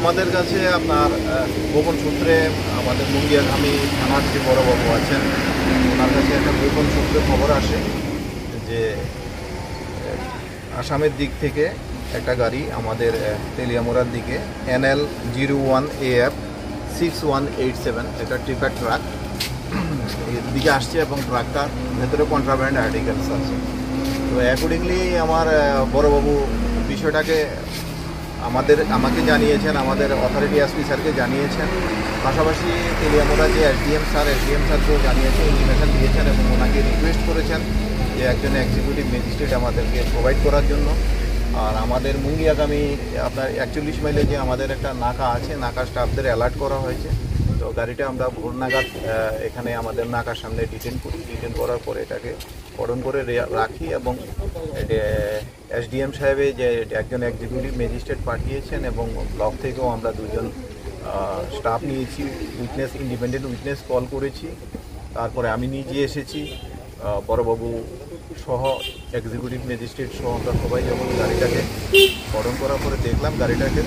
আমাদের কাছে আপনার গোপন সূত্রে আমাদের মুঙ্গিয়াঘামী থানার যে বড়বাবু আছেন ওনার কাছে একটা গোপন সূত্রে খবর আসে যে আসামের দিক থেকে একটা গাড়ি আমাদের তেলিয়ামোড়ার দিকে NL01AF 6187 এটা টিপার ট্রাক এর দিকে আসছে এবং ট্রাকটার ভেতরে কন্ট্রাব্যান্ড আর্টিকেলস আছে। তো অ্যাকর্ডিংলি আমার বড়বাবু বিষয়টাকে আমাকে জানিয়েছেন, আমাদের অথরিটি এসপি স্যারকে জানিয়েছেন, পাশাপাশি তেলিয়ামোড়া যে এসডিএম স্যারকেও জানিয়েছেন, ইনফরমেশন দিয়েছেন এবং ওনাকে রিকোয়েস্ট করেছেন যে একজন এক্সিকিউটিভ ম্যাজিস্ট্রেট আমাদেরকে প্রোভাইড করার জন্য। আর আমাদের মুঙ্গিয়াগামী আপনার 41 মাইলে যে আমাদের একটা নাকা আছে, নাকা স্টাফদের অ্যালার্ট করা হয়েছে। তো গাড়িটা আমরা ভোর নাগাদ এখানে আমাদের নাকার সামনে ডিটেন করার পরে এটাকে কর্ডন করে রাখি এবং এসডিএম সাহেবে যে একজন এক্সিকিউটিভ ম্যাজিস্ট্রেট পাঠিয়েছেন এবং ব্লক থেকেও আমরা দুজন স্টাফ নিয়েছি, ইন্ডিপেন্ডেন্ট উইটনেস কল করেছি। তারপরে আমি নিজে এসেছি, বড়বাবু সহ এক্সিকিউটিভ ম্যাজিস্ট্রেট সহ আমরা সবাই যখন গাড়িটাকে কর্ডন করার পরে দেখলাম গাড়িটাকে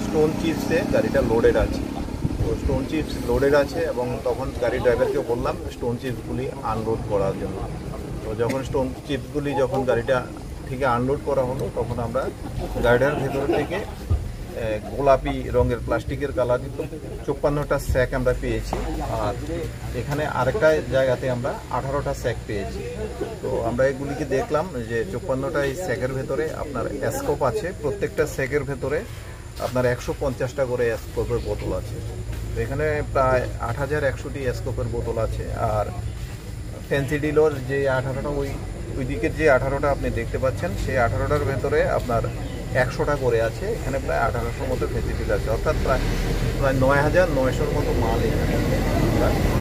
স্টোন চিপসে গাড়িটা লোডেড আছে। তো স্টোন চিপস লোডেড আছে এবং তখন গাড়ি ড্রাইভারকে বললাম স্টোন চিপসগুলি আনলোড করার জন্য। তো যখন স্টোন চিপসগুলি যখন গাড়িটা থেকে আনলোড করা হলো তখন আমরা গাড়িটার ভেতর থেকে গোলাপি রঙের প্লাস্টিকের কালারযুক্ত 54টা স্যাক আমরা পেয়েছি। আর এখানে আরেকটা জায়গাতে আমরা 18টা স্যাক পেয়েছি। তো আমরা এগুলিকে দেখলাম যে 54টা এই স্যাকের ভেতরে আপনার স্কোপ আছে, প্রত্যেকটা স্যাকের ভেতরে আপনার 150টা করে স্কোপের বোতল আছে। তো এখানে প্রায় 8100টি স্কোপের বোতল আছে। আর ফেন্সিডিলোর যে 18টা ওই দিকের যে 18টা আপনি দেখতে পাচ্ছেন সেই 18টার ভেতরে আপনার 100টা করে আছে। এখানে প্রায় 1800 মতো ফেন্সিডিল আছে, অর্থাৎ প্রায় 9900-র মতো মাল এখানে।